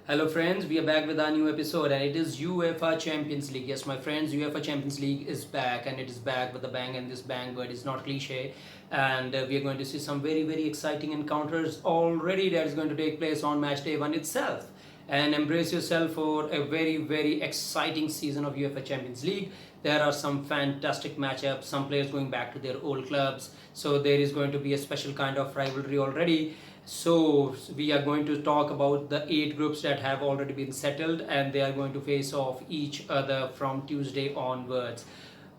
Hello friends, we are back with our new episode and it is UEFA Champions League. Yes, my friends, UEFA Champions League is back and it is back with a bang, and this bang word is not cliche, and we are going to see some very exciting encounters already that is going to take place on match day 1 itself. And embrace yourself for a very exciting season of UEFA Champions League. There are some fantastic matchups, some players going back to their old clubs, so there is going to be a special kind of rivalry already. So we are going to talk about the 8 groups that have already been settled, and they are going to face off each other from Tuesday onwards.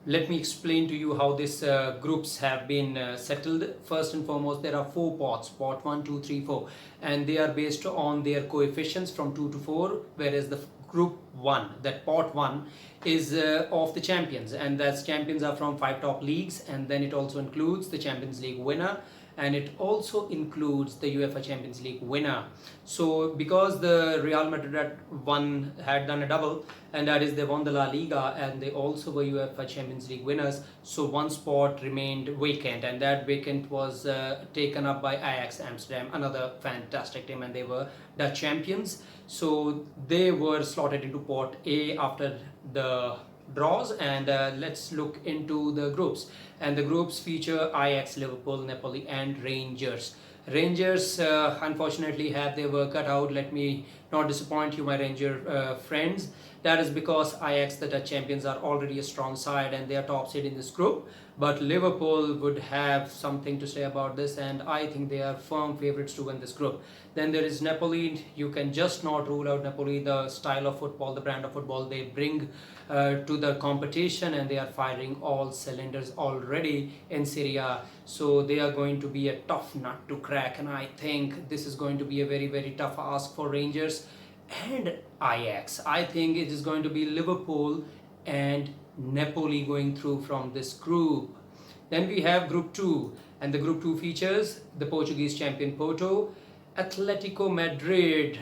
Let me explain to you how these groups have been settled. First and foremost, there are 4 pots, pot 1, 2, 3, 4, and they are based on their coefficients from 2 to 4, whereas the group 1, that pot 1, is of the champions, and that's champions are from 5 top leagues, and then it also includes the Champions League winner, and it also includes the UEFA Champions League winner. So because the Real Madrid had done a double, and that is they won the La Liga and they also were UEFA Champions League winners, so one spot remained vacant, and that vacant was taken up by Ajax Amsterdam, another fantastic team, and they were Dutch champions. So they were slotted into pot A after the draws, and let's look into the groups. And the groups feature Ajax, Liverpool, Napoli and Rangers. Rangers unfortunately have their work cut out. Let me not disappoint you, my Ranger friends. That is because Ajax, the Dutch champions, are already a strong side and they are top seed in this group. But Liverpool would have something to say about this, and I think they are firm favourites to win this group. Then there is Napoli. You can just not rule out Napoli. The style of football, the brand of football they bring to the competition, and they are firing all cylinders already in Serie A. So they are going to be a tough nut to crack, and I think this is going to be a very tough ask for Rangers and Ajax. I think it is going to be Liverpool and Napoli going through from this group. Then we have Group 2, and the Group 2 features the Portuguese champion Porto, Atletico Madrid,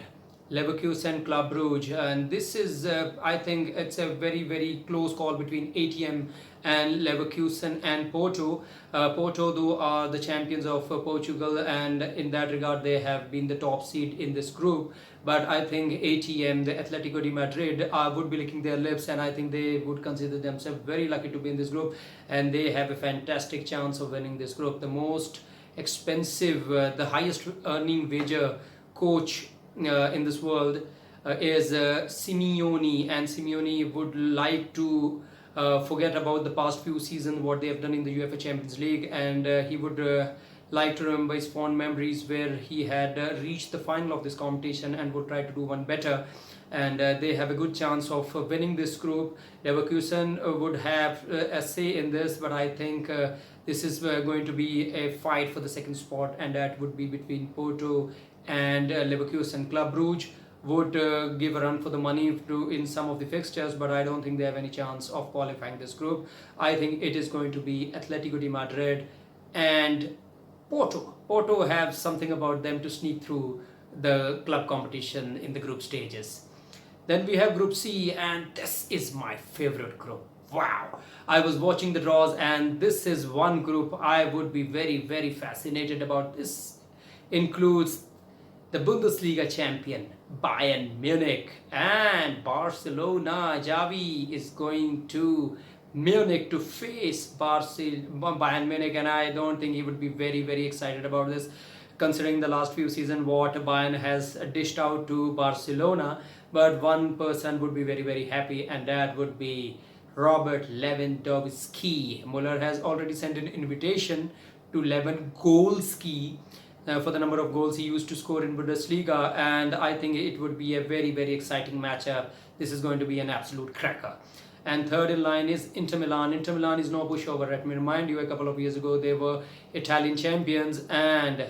Leverkusen, Club Brugge, and this is I think it's a very close call between ATM and Leverkusen and Porto. Porto though are the champions of Portugal, and in that regard they have been the top seed in this group, but I think ATM, the Atletico de Madrid, would be licking their lips, and I think they would consider themselves very lucky to be in this group, and they have a fantastic chance of winning this group. The most expensive, the highest earning wager coach in this world is Simeone, and Simeone would like to forget about the past few seasons, what they have done in the UEFA Champions League, and he would like to remember his fond memories where he had reached the final of this competition and would try to do one better, and they have a good chance of winning this group. Leverkusen would have a say in this, but I think this is going to be a fight for the second spot, and that would be between Porto and Leverkusen. Club Brugge would give a run for the money in some of the fixtures, but I don't think they have any chance of qualifying this group. I think it is going to be Atletico de Madrid and Porto. Porto have something about them to sneak through the club competition in the group stages. Then we have Group C, and this is my favorite group. Wow, I was watching the draws, and this is one group I would be very fascinated about. This includes the Bundesliga champion Bayern Munich and Barcelona. Javi is going to Munich to face Bayern Munich, and I don't think he would be very excited about this, considering the last few seasons what Bayern has dished out to Barcelona. But one person would be very happy, and that would be Robert Lewandowski. Muller has already sent an invitation to Lewandowski for the number of goals he used to score in Bundesliga, and I think it would be a very exciting matchup. This is going to be an absolute cracker. And third in line is Inter Milan. Inter Milan is no pushover. Let me remind you, a couple of years ago they were Italian champions, and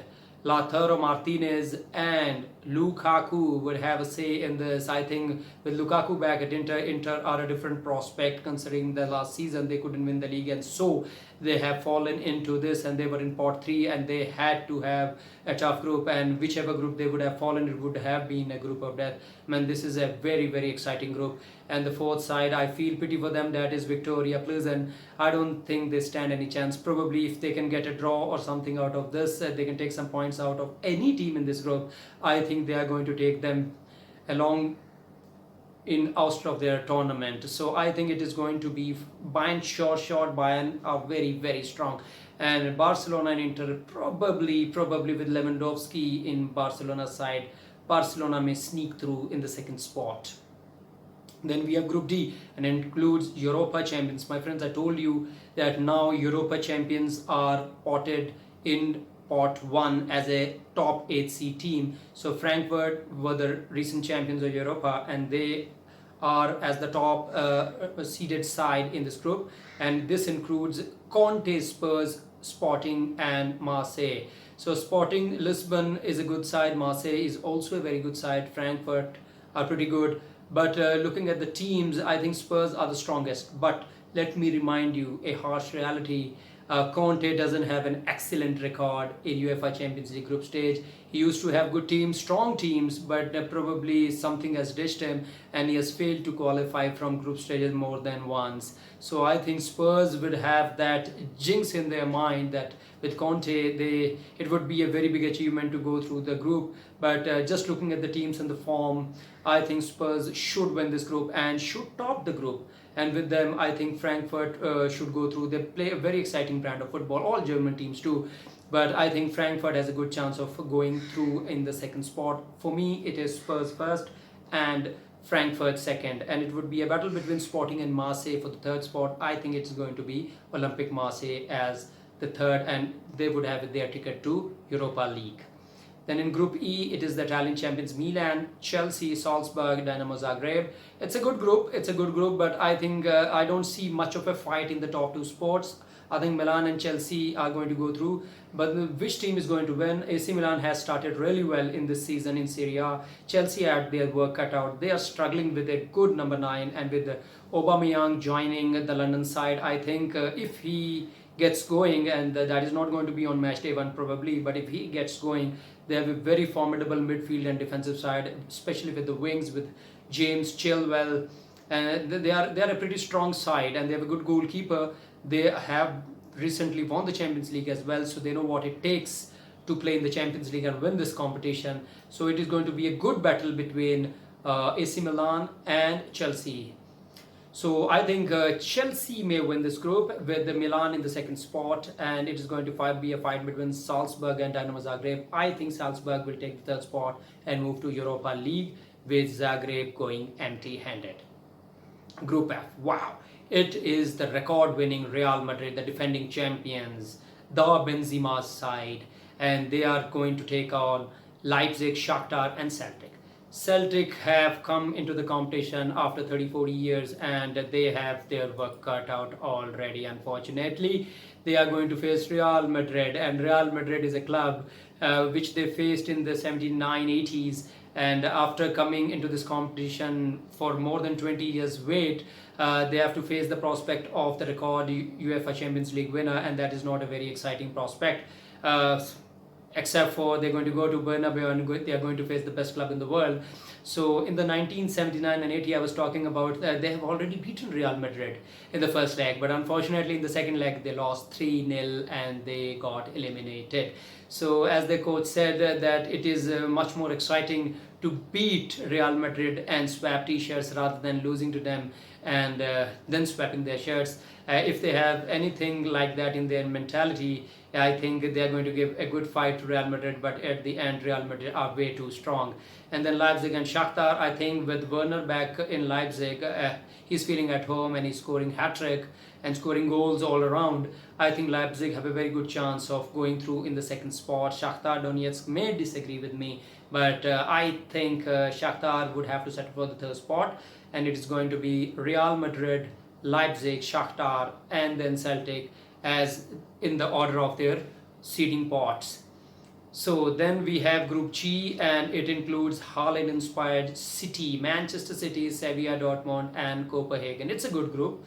Lautaro Martinez and Lukaku would have a say in this. I think with Lukaku back at Inter are a different prospect, considering the last season they couldn't win the league, and so they have fallen into this, and they were in pot 3 and they had to have a tough group, and whichever group they would have fallen, it would have been a group of death. Man, this is a very exciting group. And the fourth side, I feel pity for them, that is Victoria Pleasant. I don't think they stand any chance. Probably if they can get a draw or something out of this, they can take some points out of any team in this group. I think they are going to take them along in outside of their tournament. So I think it is going to be Bayern, short Bayern are very very strong, and Barcelona and Inter probably with Lewandowski in Barcelona side, Barcelona may sneak through in the second spot. Then we have Group D, and includes Europa champions. My friends, I told you that now Europa champions are potted in pot 1 as a top 8C team. So Frankfurt were the recent champions of Europa, and they are as the top seeded side in this group, and this includes Conte, Spurs, Sporting and Marseille. So Sporting Lisbon is a good side, Marseille is also a very good side, Frankfurt are pretty good, but looking at the teams, I think Spurs are the strongest. But let me remind you a harsh reality. Conte doesn't have an excellent record in UEFA Champions League group stage. He used to have good teams, strong teams, but probably something has dished him, and he has failed to qualify from group stages more than once. So I think Spurs would have that jinx in their mind that with Conte, it would be a very big achievement to go through the group. But just looking at the teams and the form, I think Spurs should win this group and should top the group. And with them, I think Frankfurt should go through. They play a very exciting brand of football, all German teams too. But I think Frankfurt has a good chance of going through in the second spot. For me, it is Spurs first and Frankfurt second. And it would be a battle between Sporting and Marseille for the third spot. I think it's going to be Olympique Marseille as the third, and they would have their ticket to Europa League. Then in Group E, it is the Italian champions Milan, Chelsea, Salzburg, Dynamo Zagreb. It's a good group, but I think I don't see much of a fight in the top two spots. I think Milan and Chelsea are going to go through, but which team is going to win? AC Milan has started really well in this season in Serie A. Chelsea had their work cut out. They are struggling with a good number 9, and with Aubameyang joining the London side, I think if he gets going, and that is not going to be on match day 1 probably, but if he gets going, they have a very formidable midfield and defensive side, especially with the wings with James Chilwell, and they are a pretty strong side, and they have a good goalkeeper. They have recently won the Champions League as well, so they know what it takes to play in the Champions League and win this competition. So it is going to be a good battle between AC Milan and Chelsea. So I think Chelsea may win this group with the Milan in the second spot, and it is going to be a fight between Salzburg and Dynamo Zagreb. I think Salzburg will take the third spot and move to Europa League, with Zagreb going empty-handed. Group F, wow, it is the record-winning Real Madrid, the defending champions, the Benzema side, and they are going to take on Leipzig, Shakhtar and Celtic. Celtic have come into the competition after 30-40 years, and they have their work cut out already. Unfortunately, they are going to face Real Madrid, and Real Madrid is a club which they faced in the 79-80s, and after coming into this competition for more than 20 years wait, they have to face the prospect of the record UEFA Champions League winner, and that is not a very exciting prospect. Except for they're going to go to Bernabeu and they are going to face the best club in the world. So in the 1979 and 80, I was talking about they have already beaten Real Madrid in the first leg, but unfortunately in the second leg they lost 3-0 and they got eliminated. So as the coach said that it is much more exciting to beat Real Madrid and swap t-shirts rather than losing to them and then swapping their shirts. If they have anything like that in their mentality, I think they are going to give a good fight to Real Madrid, but at the end Real Madrid are way too strong. And then Leipzig and Shakhtar, I think with Werner back in Leipzig, he's feeling at home and he's scoring hat-trick and scoring goals all around. I think Leipzig have a very good chance of going through in the second spot. Shakhtar Donetsk may disagree with me, but I think Shakhtar would have to settle for the third spot, and it is going to be Real Madrid, Leipzig, Shakhtar and then Celtic as in the order of their seeding pots. So then we have Group G, and it includes Haaland-inspired City, Manchester City, Sevilla, Dortmund and Copenhagen. It's a good group.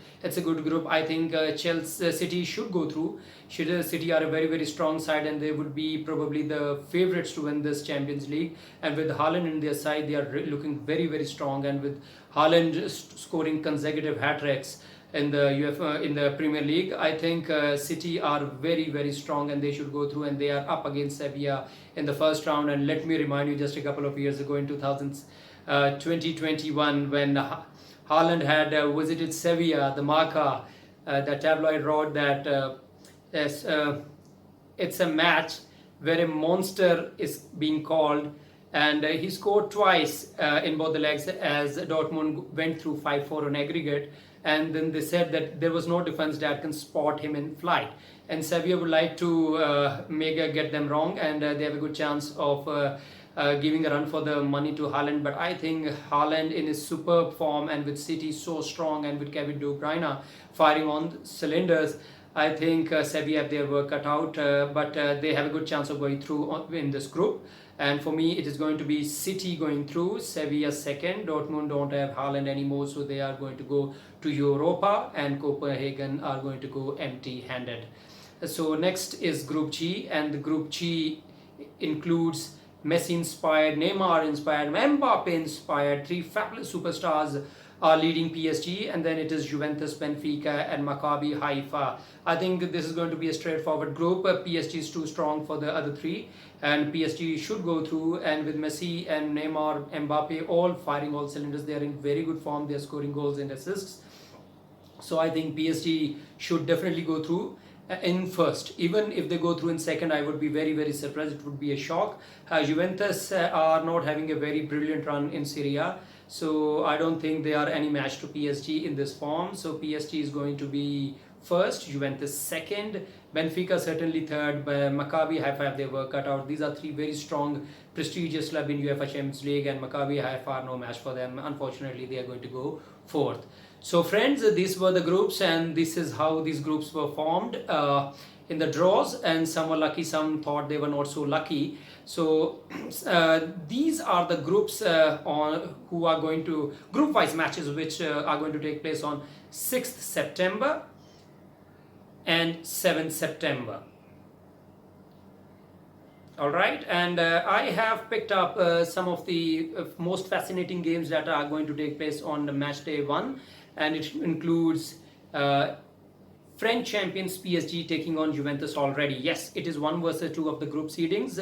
I think Chelsea City should go through. City are a very, very strong side, and they would be probably the favourites to win this Champions League. And with Haaland in their side, they are looking very, very strong. And with Haaland scoring consecutive hat-tricks, in the UEFA, in the Premier League. I think City are very, very strong and they should go through, and they are up against Sevilla in the first round. And let me remind you, just a couple of years ago in 2021, when Haaland had visited Sevilla, the Marca, the tabloid wrote that yes, it's a match where a monster is being called, and he scored twice in both the legs as Dortmund went through 5-4 on aggregate. And then they said that there was no defense that can spot him in flight, and Sevilla would like to get them wrong, and they have a good chance of giving a run for the money to Haaland. But I think Haaland in his superb form, and with City so strong, and with Kevin De Bruyne firing on cylinders, I think Sevilla have their work cut out, but they have a good chance of going through in this group. And for me, it is going to be City going through, Sevilla second. Dortmund don't have Haaland anymore, so they are going to go to Europa, and Copenhagen are going to go empty-handed. So next is Group G, and the Group G includes Messi-inspired, Neymar-inspired, Mbappe-inspired, three fabulous superstars are leading PSG, and then it is Juventus, Benfica, and Maccabi Haifa. I think this is going to be a straightforward group. PSG is too strong for the other three, and PSG should go through. And with Messi and Neymar, Mbappe all firing all cylinders, they are in very good form. They are scoring goals and assists. So I think PSG should definitely go through in first. Even if they go through in second, I would be very, very surprised. It would be a shock. Juventus are not having a very brilliant run in Serie A, so I don't think they are any match to PSG in this form. So PSG is going to be first, Juventus second, Benfica certainly third, but Maccabi Haifa have their work cut out. These are three very strong, prestigious clubs in UEFA Champions League, and Maccabi Haifa are no match for them. Unfortunately, they are going to go fourth. So friends, these were the groups, and this is how these groups were formed in the draws, and some were lucky, some thought they were not so lucky. So these are the groups who are going to group wise matches, which are going to take place on 6th September and 7th September. All right, and I have picked up some of the most fascinating games that are going to take place on the match day 1, and it includes French champions PSG taking on Juventus already. Yes, it is 1 versus 2 of the group seedings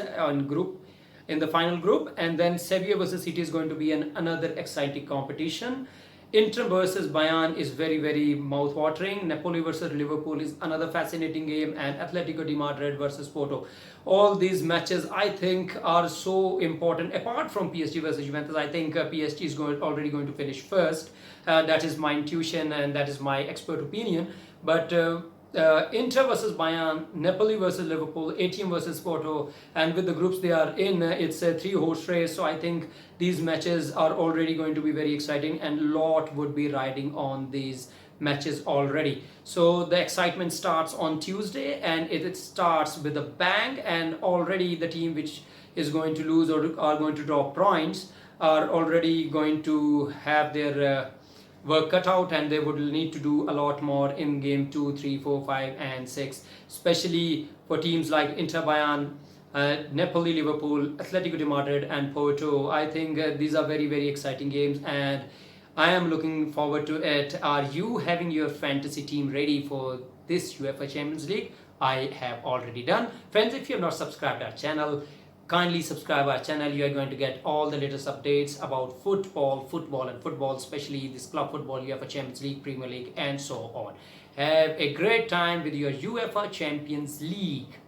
in the final group, and then Sevilla versus City is going to be another exciting competition. Inter versus Bayern is very, very mouth-watering. Napoli versus Liverpool is another fascinating game, and Atletico de Madrid versus Porto. All these matches, I think, are so important. Apart from PSG versus Juventus, I think PSG is already going to finish first. That is my intuition, and that is my expert opinion. But Inter versus Bayern, Napoli versus Liverpool, ATM versus Porto, and with the groups they are in, it's a 3-horse race. So I think these matches are already going to be very exciting, and a lot would be riding on these matches already. So the excitement starts on Tuesday, and it starts with a bang, and already the team which is going to lose or are going to drop points are already going to have their work cut out, and they would need to do a lot more in game 2, 3, 4, 5 and 6, especially for teams like Inter, Bayern, Napoli, Liverpool, Atletico de Madrid and Porto. I think these are very, very exciting games, and I am looking forward to it. Are you having your fantasy team ready for this UEFA Champions League? I have already done. Friends, if you have not subscribed our channel, kindly subscribe our channel. You are going to get all the latest updates about football, especially this club football, UEFA Champions League, Premier League and so on. Have a great time with your UEFA Champions League.